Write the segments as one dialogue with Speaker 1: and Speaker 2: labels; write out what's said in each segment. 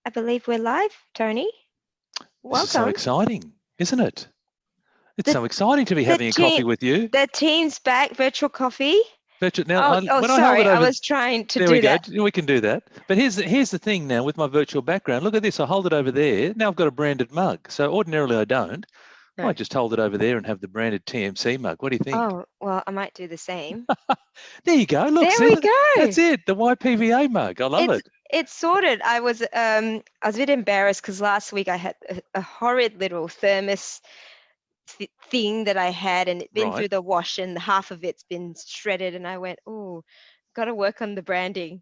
Speaker 1: I believe we're live, Tony.
Speaker 2: This is so
Speaker 1: Welcome.
Speaker 2: exciting, isn't it? It's
Speaker 1: The
Speaker 2: so exciting to be
Speaker 1: the
Speaker 2: having a
Speaker 1: team
Speaker 2: coffee with you.
Speaker 1: the team's back, virtual coffee.
Speaker 2: Now, when I held
Speaker 1: Sorry,
Speaker 2: it
Speaker 1: I
Speaker 2: over,
Speaker 1: was trying to
Speaker 2: there we
Speaker 1: do
Speaker 2: go.
Speaker 1: that.
Speaker 2: We can do that. But here's the thing now with my virtual background. Look at this. I hold it over there. Now I've got a branded mug. So ordinarily I don't. I
Speaker 1: No.
Speaker 2: might just hold it over there and have the branded TMC mug. What do you think?
Speaker 1: Oh, well, I might do the same.
Speaker 2: There you go. Look,
Speaker 1: There
Speaker 2: see,
Speaker 1: we go.
Speaker 2: that's it. The YPVA mug. I love
Speaker 1: It's
Speaker 2: it.
Speaker 1: it's sorted. I was a bit embarrassed because last week I had a horrid little thermos thing that I had, and it'd been
Speaker 2: Right.
Speaker 1: through the wash, and half of it's been shredded. And I went, oh, got to work on the branding,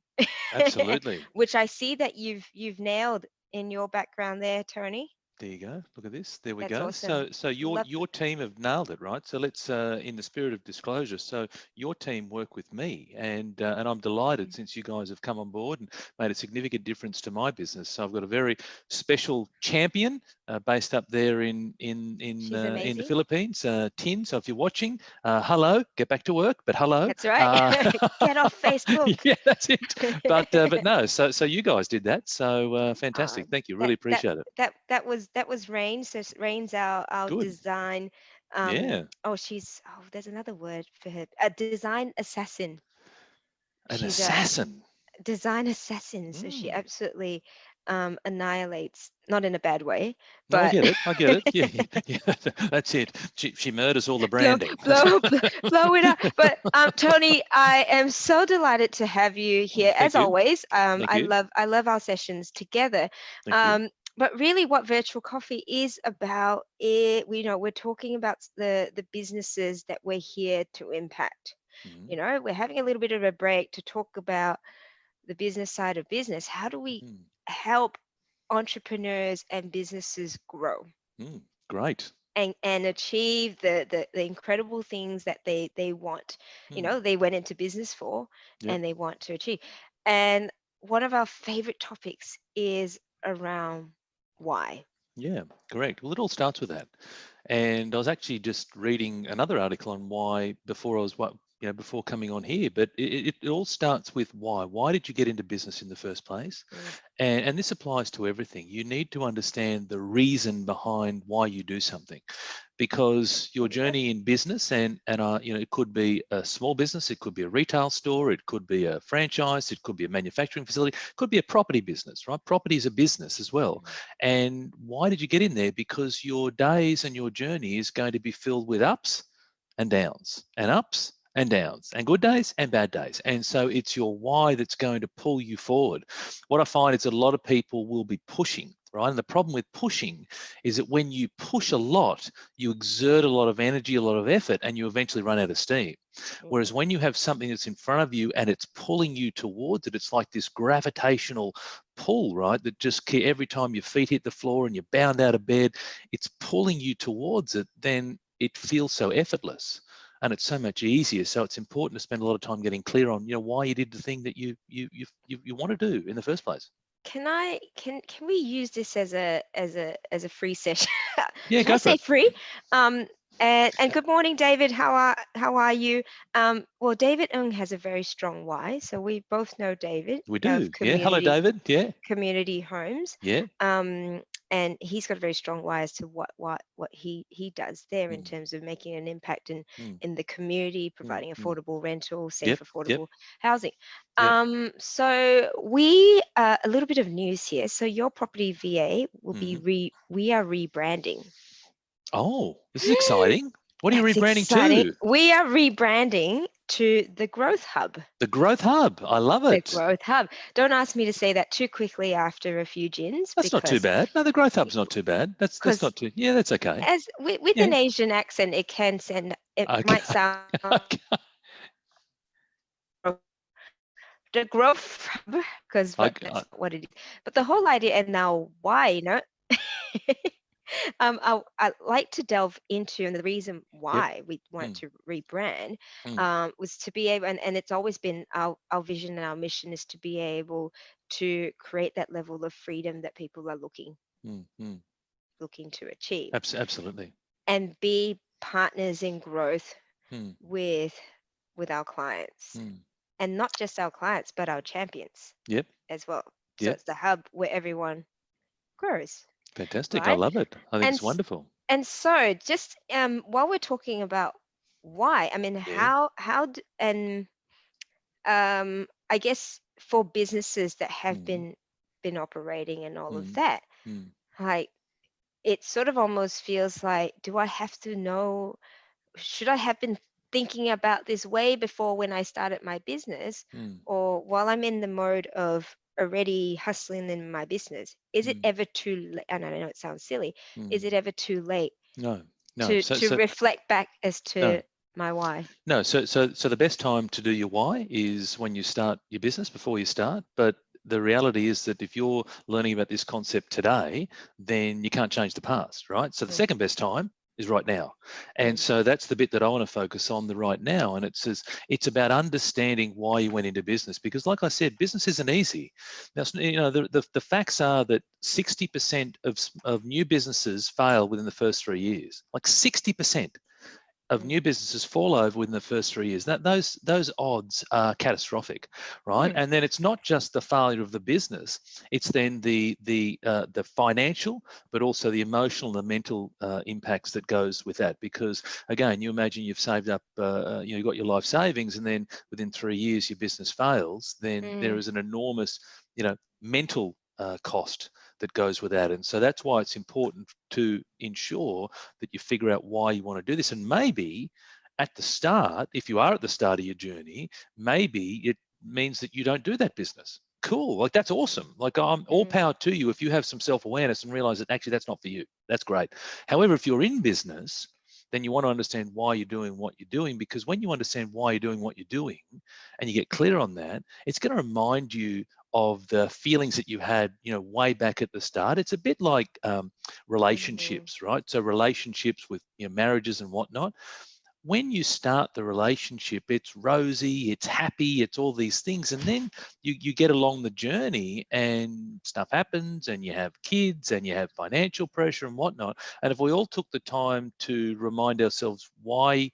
Speaker 2: Absolutely.
Speaker 1: which I see that you've nailed in your background there, Tony.
Speaker 2: There you go. Look at this. There we
Speaker 1: That's
Speaker 2: go.
Speaker 1: awesome.
Speaker 2: So
Speaker 1: Love.
Speaker 2: your team have nailed it, right? So let's, in the spirit of disclosure, so your team work with me, and I'm delighted since you guys have come on board and made a significant difference to my business. So I've got a very special champion based up there
Speaker 1: She's
Speaker 2: in the
Speaker 1: amazing.
Speaker 2: Philippines, Tin. So if you're watching, hello. Get back to work, but hello.
Speaker 1: That's right. Get off Facebook.
Speaker 2: Yeah, that's it. But no. So you guys did that. So fantastic.
Speaker 1: Um,
Speaker 2: Thank you. Really
Speaker 1: that
Speaker 2: appreciate it.
Speaker 1: that was Rain. So Rain's our
Speaker 2: Good.
Speaker 1: design.
Speaker 2: Yeah.
Speaker 1: There's another word for her. A design assassin.
Speaker 2: An
Speaker 1: She's a
Speaker 2: assassin.
Speaker 1: design assassin. So she
Speaker 2: Mm.
Speaker 1: absolutely annihilates, not in a bad way,
Speaker 2: No, I
Speaker 1: but
Speaker 2: get it. I get it. Yeah, yeah, that's it. She murders all the
Speaker 1: blow,
Speaker 2: branding.
Speaker 1: blow it up. But Tony, I am so delighted to have you here as
Speaker 2: Thank you.
Speaker 1: always.
Speaker 2: Thank you.
Speaker 1: I love our sessions together.
Speaker 2: Thank you.
Speaker 1: But really, what virtual coffee is about, we're talking about the businesses that we're here to impact.
Speaker 2: Mm,
Speaker 1: We're having a little bit of a break to talk about the business side of business. How do we
Speaker 2: mm,
Speaker 1: help entrepreneurs and businesses grow
Speaker 2: great.
Speaker 1: and achieve the incredible things that they want?
Speaker 2: Mm,
Speaker 1: They went into business for
Speaker 2: yep.
Speaker 1: and they want to achieve. And one of our favorite topics is around why.
Speaker 2: Yeah, correct. Well, it all starts with that. And I was actually just reading another article on why before I was before coming on here, but it all starts with why. Why did you get into business in the first place?
Speaker 1: Mm,
Speaker 2: And this applies to everything. You need to understand the reason behind why you do something, because your
Speaker 1: yep.
Speaker 2: journey in business it could be a small business, it could be a retail store, it could be a franchise, it could be a manufacturing facility, it could be a property business, right? Property is a business as well. And why did you get in there? Because your days and your journey is going to be filled with ups and downs and ups and downs and good days and bad days. And so it's your why that's going to pull you forward. What I find is a lot of people will be pushing, right? And the problem with pushing is that when you push a lot, you exert a lot of energy, a lot of effort, and you eventually run out of steam. Whereas
Speaker 1: Mhm.
Speaker 2: when you have something that's in front of you and it's pulling you towards it, it's like this gravitational pull, right? That just every time your feet hit the floor and you're bound out of bed, it's pulling you towards it, then it feels so effortless and it's so much easier. So it's important to spend a lot of time getting clear on, why you did the thing that you want to do in the first place.
Speaker 1: Can we use this as a free session?
Speaker 2: Yeah,
Speaker 1: Should I
Speaker 2: go for
Speaker 1: say
Speaker 2: it.
Speaker 1: free? Um, and good morning, David. How are you? Well, David Ng has a very strong why, so we both know David
Speaker 2: We
Speaker 1: of
Speaker 2: do. Yeah. Hello, David. Yeah.
Speaker 1: community homes.
Speaker 2: Yeah.
Speaker 1: Um, and he's got a very strong why as to what he does there in
Speaker 2: Mm,
Speaker 1: terms of making an impact
Speaker 2: mm,
Speaker 1: in the community,
Speaker 2: mm,
Speaker 1: providing
Speaker 2: mm.
Speaker 1: affordable rental, safe,
Speaker 2: Yep. Yep.
Speaker 1: affordable housing.
Speaker 2: Yep.
Speaker 1: So we a little bit of news here. So your property VA will
Speaker 2: Mm.
Speaker 1: we are rebranding.
Speaker 2: Oh, this is exciting. What are you
Speaker 1: That's
Speaker 2: rebranding
Speaker 1: exciting.
Speaker 2: to?
Speaker 1: We are rebranding to the Growth Hub.
Speaker 2: The Growth Hub. I love
Speaker 1: The
Speaker 2: it.
Speaker 1: Growth Hub. Don't ask me to say that too quickly after a few gins
Speaker 2: That's not too bad. No, the Growth Hub's not too bad. That's
Speaker 1: because
Speaker 2: not too. Yeah, that's okay.
Speaker 1: as with
Speaker 2: Yeah.
Speaker 1: an Asian accent, it
Speaker 2: Okay.
Speaker 1: might sound
Speaker 2: Okay.
Speaker 1: the Growth Hub because but
Speaker 2: I,
Speaker 1: that's not what it is. But the whole idea and now why, I like to delve into, and the reason
Speaker 2: yep.
Speaker 1: why we want
Speaker 2: Mm,
Speaker 1: to rebrand
Speaker 2: mm,
Speaker 1: was to be able, and it's always been our vision and our mission is to be able to create that level of freedom that people are
Speaker 2: mm, mm.
Speaker 1: looking to achieve
Speaker 2: Absolutely.
Speaker 1: and be partners in growth
Speaker 2: Mm,
Speaker 1: with our clients,
Speaker 2: mm.
Speaker 1: and not just our clients but our champions
Speaker 2: Yep.
Speaker 1: as well. So
Speaker 2: Yep.
Speaker 1: it's the hub where everyone grows,
Speaker 2: Fantastic. I
Speaker 1: right?
Speaker 2: love it. I think
Speaker 1: And
Speaker 2: it's wonderful.
Speaker 1: and so just while we're talking about why, I mean,
Speaker 2: Yeah.
Speaker 1: and I guess for businesses that have
Speaker 2: Mm,
Speaker 1: been operating and all of
Speaker 2: mm,
Speaker 1: that,
Speaker 2: mm,
Speaker 1: like it sort of almost feels like, do I have to know? Should I have been thinking about this way before when I started my business,
Speaker 2: mm,
Speaker 1: or while I'm in the mode of already hustling in my business? Is it
Speaker 2: mm,
Speaker 1: ever too late? And I know it sounds silly. Is
Speaker 2: mm.
Speaker 1: it ever too late
Speaker 2: No, no.
Speaker 1: to reflect back as
Speaker 2: No,
Speaker 1: to my why?
Speaker 2: no. So the best time to do your why is when you start your business, before you start. But the reality is that if you're learning about this concept today, then you can't change the past, right? So the
Speaker 1: Mm,
Speaker 2: second best time is right now. And
Speaker 1: mm,
Speaker 2: so that's the bit that I want to focus on, the right now. And it's about understanding why you went into business. Because like I said, business isn't easy. Now, the facts are that 60% of new businesses fail within the first 3 years. Like 60% of
Speaker 1: mm,
Speaker 2: new businesses fall over within the first 3 years. Those odds are catastrophic, right?
Speaker 1: mm,
Speaker 2: And then it's not just the failure of the business; it's then the financial, but also the emotional and mental impacts that goes with that. Because again, you imagine you've saved up, you've got your life savings, and then within 3 years your business fails. Then there
Speaker 1: mm,
Speaker 2: is an enormous, mental cost that goes with that. And so that's why it's important to ensure that you figure out why you want to do this. And maybe at the start, if you are at the start of your journey, maybe it means that you don't do that business. Cool. Like that's awesome. Like I'm all
Speaker 1: mm,
Speaker 2: power to you if you have some self-awareness and realize that actually that's not for you. That's great. However, if you're in business, then you want to understand why you're doing what you're doing, because when you understand why you're doing what you're doing and you get clear on that, it's going to remind you of the feelings that you had, way back at the start. It's a bit like
Speaker 1: mhm,
Speaker 2: relationships, right? So relationships with marriages and whatnot. When you start the relationship, it's rosy, it's happy, it's all these things, and then you get along the journey, and stuff happens, and you have kids, and you have financial pressure and whatnot. And if we all took the time to remind ourselves why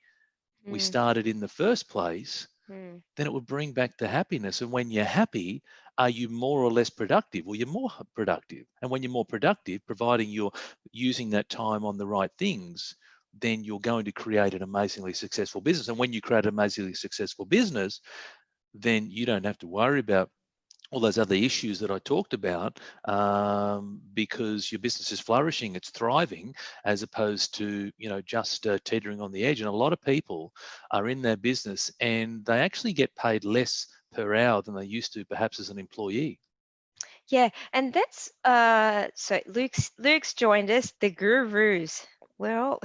Speaker 2: we
Speaker 1: mm,
Speaker 2: started in the first place,
Speaker 1: mm,
Speaker 2: then it would bring back the happiness. And when you're happy, are you more or less productive? Well, you're more productive. And when you're more productive, providing you're using that time on the right things, then you're going to create an amazingly successful business. And when you create an amazingly successful business, then you don't have to worry about all those other issues that I talked about, because your business is flourishing, it's thriving, as opposed to just teetering on the edge. And a lot of people are in their business and they actually get paid less per hour than they used to, perhaps as an employee.
Speaker 1: yeah, and that's so Luke's joined us, the gurus. Well,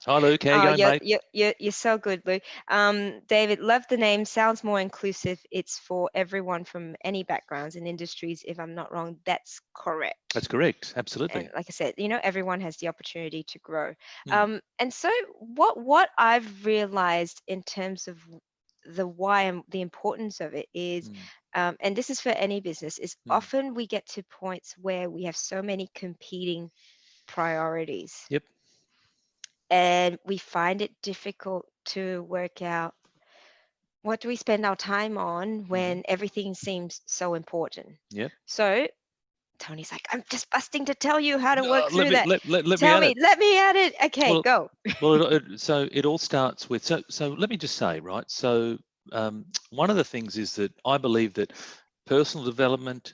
Speaker 2: Hi, Luke. How you
Speaker 1: oh,
Speaker 2: going, mate?
Speaker 1: you're so good, Luke. David, love the name. Sounds more inclusive. It's for everyone from any backgrounds and industries. If I'm not wrong, that's correct.
Speaker 2: That's correct.
Speaker 1: And
Speaker 2: Absolutely.
Speaker 1: like I said, everyone has the opportunity to grow.
Speaker 2: Mm,
Speaker 1: And so what I've realized in terms of the why and the importance of it is,
Speaker 2: mm,
Speaker 1: and this is for any business, is
Speaker 2: mm.
Speaker 1: often we get to points where we have so many competing priorities,
Speaker 2: Yep.
Speaker 1: and we find it difficult to work out what do we spend our time on
Speaker 2: Hmm.
Speaker 1: when everything seems so important.
Speaker 2: Yep.
Speaker 1: So Tony's like, I'm just busting to tell you how to work
Speaker 2: Let
Speaker 1: through
Speaker 2: me
Speaker 1: that.
Speaker 2: let me
Speaker 1: Tell
Speaker 2: add
Speaker 1: me,
Speaker 2: it.
Speaker 1: let me at it. Okay,
Speaker 2: Well,
Speaker 1: go.
Speaker 2: so it all starts with, so let me just say, right? So one of the things is that I believe that personal development,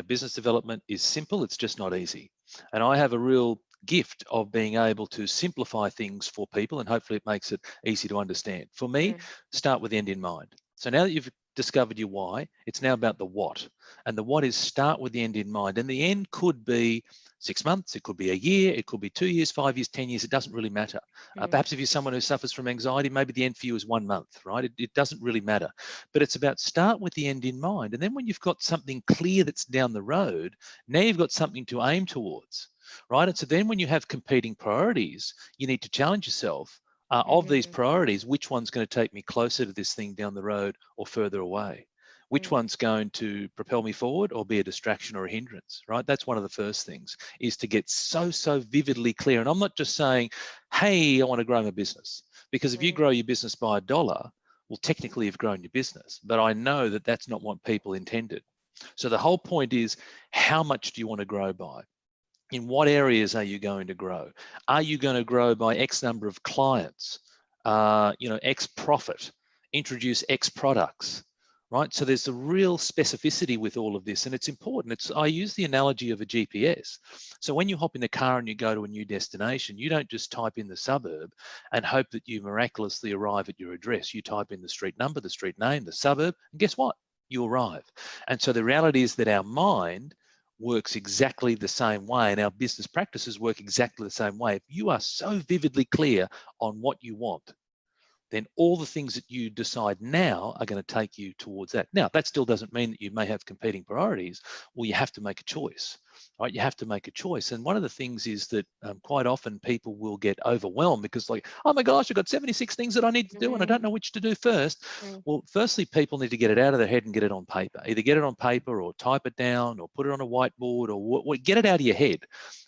Speaker 2: business development is simple. It's just not easy, and I have a real gift of being able to simplify things for people, and hopefully it makes it easy to understand. For me,
Speaker 1: Mm,
Speaker 2: start with the end in mind. So now that you've discovered your why, it's now about the what, and the what is start with the end in mind, and the end could be 6 months, it could be a year, it could be 2 years, 5 years, 10 years, it doesn't really matter.
Speaker 1: mm,
Speaker 2: Perhaps if you're someone who suffers from anxiety, maybe the end for you is 1 month, right? It doesn't really matter. But it's about start with the end in mind. And then when you've got something clear that's down the road, now you've got something to aim towards, right? And so then when you have competing priorities, you need to challenge yourself, of these
Speaker 1: mhm,
Speaker 2: priorities, which one's going to take me closer to this thing down the road or further away? Which
Speaker 1: mm,
Speaker 2: one's going to propel me forward or be a distraction or a hindrance, right? That's one of the first things, is to get so vividly clear. And I'm not just saying, hey, I want to grow my business. Because if you
Speaker 1: mm,
Speaker 2: grow your business by $1, well, technically you've grown your business. But I know that that's not what people intended. So the whole point is, how much do you want to grow by? In what areas are you going to grow? Are you going to grow by X number of clients? X profit, introduce X products, right? So there's a real specificity with all of this, and it's important. I use the analogy of a GPS. So when you hop in the car and you go to a new destination, you don't just type in the suburb and hope that you miraculously arrive at your address. You type in the street number, the street name, the suburb, and guess what? You arrive. And so the reality is that our mind works exactly the same way, and our business practices work exactly the same way. If you are so vividly clear on what you want, then all the things that you decide now are going to take you towards that. Now, that still doesn't mean that you may have competing priorities. Well, you have to make a choice, right? You have to make a choice. And one of the things is that quite often people will get overwhelmed because, like, oh my gosh, I've got 76 things that I need to do and I don't know which to do first. Well, firstly, people need to get it out of their head and get it on paper. Either get it on paper or type it down or put it on a whiteboard, or get it out of your head,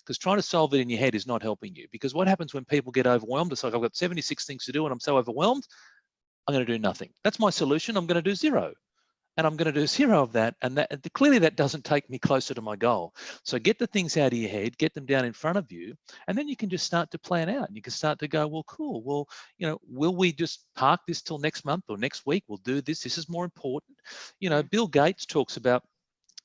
Speaker 2: because trying to solve it in your head is not helping you. Because what happens when people get overwhelmed? It's like, I've got 76 things to do and I'm so overwhelmed, I'm going to do nothing. That's my solution. I'm going to do zero. And I'm going to do zero of that. And clearly that doesn't take me closer to my goal. So get the things out of your head, get them down in front of you, and then you can just start to plan out. And you can start to go, well, cool. Well, will we just park this till next month or next week? We'll do this. This is more important. Bill Gates talks about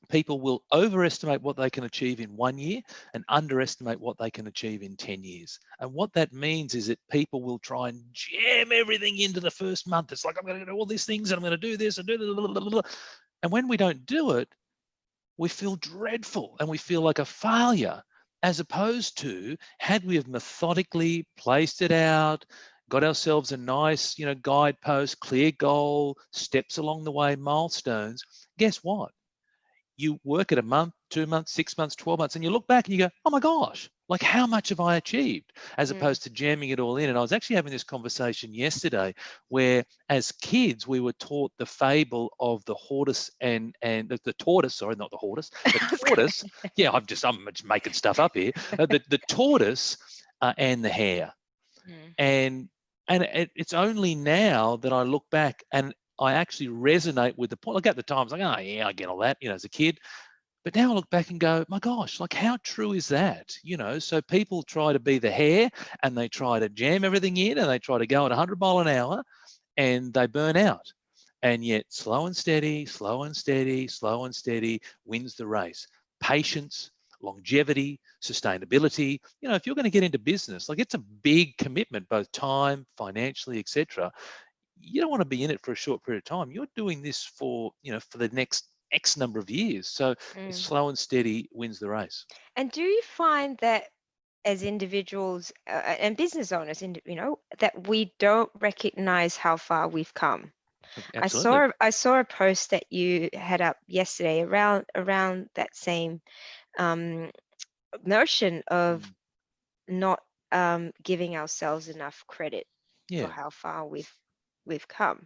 Speaker 2: people will overestimate what they can achieve in 1 year and underestimate what they can achieve in 10 years. And what that means is that people will try and jam everything into the first month. It's like, I'm going to do all these things and I'm going to do this and do that. And when we don't do it, we feel dreadful and we feel like a failure, as opposed to, had we have methodically placed it out, got ourselves a nice, guidepost, clear goal, steps along the way, milestones, guess what? You work at a month, 2 months, 6 months, 12 months, and you look back and you go, oh my gosh, like, how much have I achieved? As opposed to jamming it all in. And I was actually having this conversation yesterday where, as kids, we were taught the fable of the tortoise and the tortoise, sorry, not the horse, the tortoise. Yeah, I'm just making stuff up here. The tortoise and the hare. And it's only now that I look back and I actually resonate with the point. Like, at the time, I was like, oh yeah, I get all that, as a kid. But now I look back and go, my gosh, like, how true is that? So people try to be the hare and they try to jam everything in and they try to go at 100 miles an hour and they burn out. And yet slow and steady, slow and steady, slow and steady wins the race. Patience, longevity, sustainability. If you're going to get into business, like, it's a big commitment, both time, financially, etc. You don't want to be in it for a short period of time. You're doing this for the next X number of years. So slow and steady wins the race.
Speaker 1: And do you find that as individuals and business owners, that we don't recognize how far we've come?
Speaker 2: Absolutely.
Speaker 1: I saw a post that you had up yesterday around that same notion of not giving ourselves enough credit for how far we've come.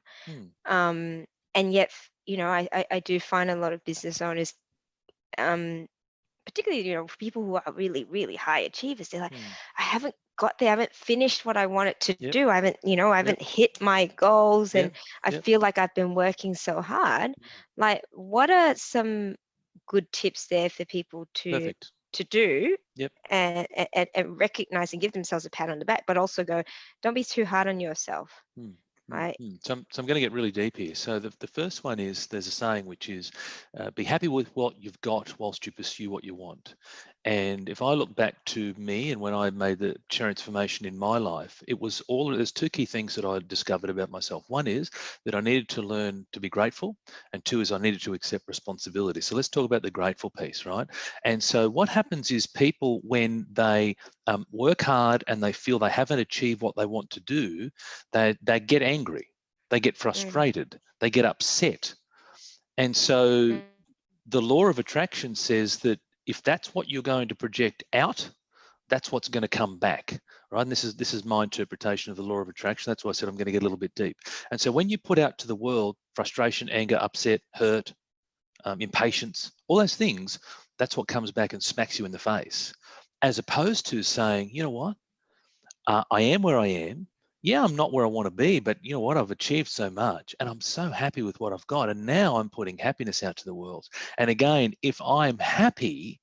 Speaker 1: And yet, I do find a lot of business owners, particularly, people who are really, really high achievers, they're like, I haven't got there, I haven't finished what I wanted to do. I haven't hit my goals, and I feel like I've been working so hard. Like, what are some good tips there for people to do and recognize and give themselves a pat on the back, but also go, don't be too hard on yourself. Right.
Speaker 2: So I'm going to get really deep here. So the first one is, there's a saying which is, be happy with what you've got whilst you pursue what you want. And if I look back to me and when I made the transformation in my life, there's two key things that I discovered about myself. One is that I needed to learn to be grateful, and two is I needed to accept responsibility. So let's talk about the grateful piece, right? And so what happens is, people, when they work hard and they feel they haven't achieved what they want to do, they get angry, they get frustrated, they get upset. And so the law of attraction says that if that's what you're going to project out, that's what's going to come back, right? And this is my interpretation of the law of attraction. That's why I said I'm going to get a little bit deep. And so when you put out to the world frustration, anger, upset, hurt, impatience, all those things, that's what comes back and smacks you in the face, as opposed to saying, you know what, I am where I am. yeah, I'm not where I want to be, but you know what? I've achieved so much and I'm so happy with what I've got. And now I'm putting happiness out to the world. And again, if I'm happy,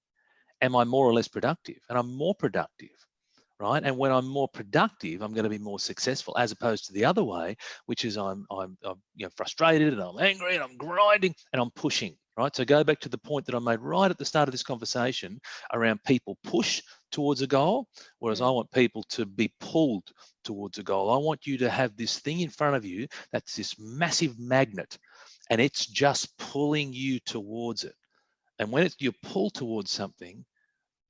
Speaker 2: am I more or less productive? And I'm more productive. Right. And when I'm more productive, I'm going to be more successful, as opposed to the other way, which is I'm frustrated and I'm angry and I'm grinding and I'm pushing. Right. So go back to the point that I made right at the start of this conversation around people push towards a goal, whereas I want people to be pulled towards a goal. I want you to have this thing in front of you that's this massive magnet and it's just pulling you towards it. And when you pull towards something,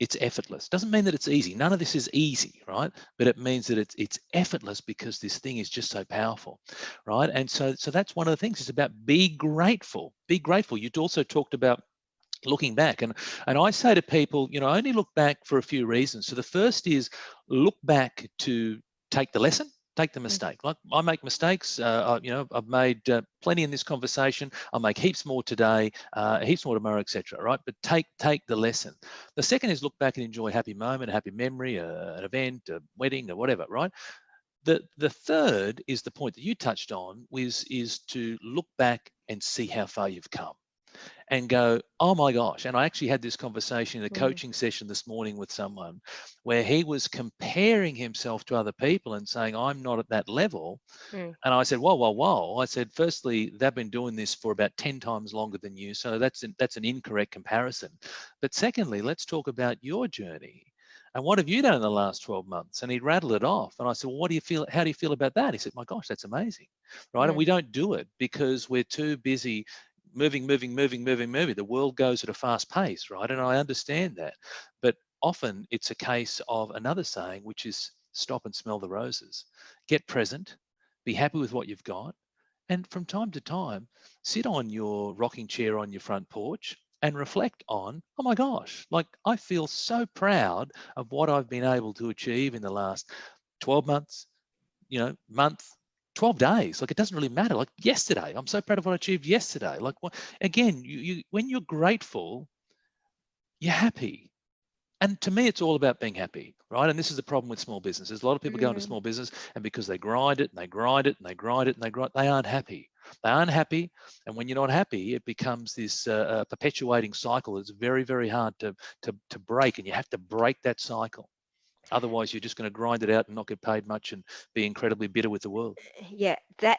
Speaker 2: it's effortless. Doesn't mean that it's easy. None of this is easy, right? But it means that it's effortless because this thing is just so powerful, right? And so that's one of the things. It's about be grateful. Be grateful. You also talked about looking back, and I say to people, only look back for a few reasons. So the first is look back to take the lesson, take the mistake. Like I make mistakes. I've made plenty in this conversation. I'll make heaps more today, heaps more tomorrow, etc. Right? But take the lesson. The second is look back and enjoy a happy moment, a happy memory, an event, a wedding, or whatever. Right? The third is the point that you touched on, is to look back and see how far you've come and go, oh my gosh. And I actually had this conversation in a coaching session this morning with someone where he was comparing himself to other people and saying, I'm not at that level. And I said, whoa. I said, firstly, they've been doing this for about 10 times longer than you. So that's an incorrect comparison. But secondly, let's talk about your journey. And what have you done in the last 12 months? And he rattled it off. And I said, well, what do you feel? How do you feel about that? He said, my gosh, that's amazing. Right. And we don't do it because we're too busy moving. The world goes at a fast pace, right? And I understand that. But often it's a case of another saying, which is stop and smell the roses. Get present, be happy with what you've got. And from time to time, sit on your rocking chair on your front porch and reflect on, oh my gosh, like I feel so proud of what I've been able to achieve in the last 12 months, month, 12 days. Like it doesn't really matter. Like yesterday, I'm so proud of what I achieved yesterday. Like again, you when you're grateful, you're happy. And to me, it's all about being happy, right? And this is the problem with small businesses. A lot of people go into small business, and because they grind it and they grind it and they grind it and they grind, they aren't happy. They aren't happy, and when you're not happy, it becomes this perpetuating cycle. It's very, very hard to break, and you have to break that cycle. Otherwise, you're just going to grind it out and not get paid much and be incredibly bitter with the world.
Speaker 1: Yeah, that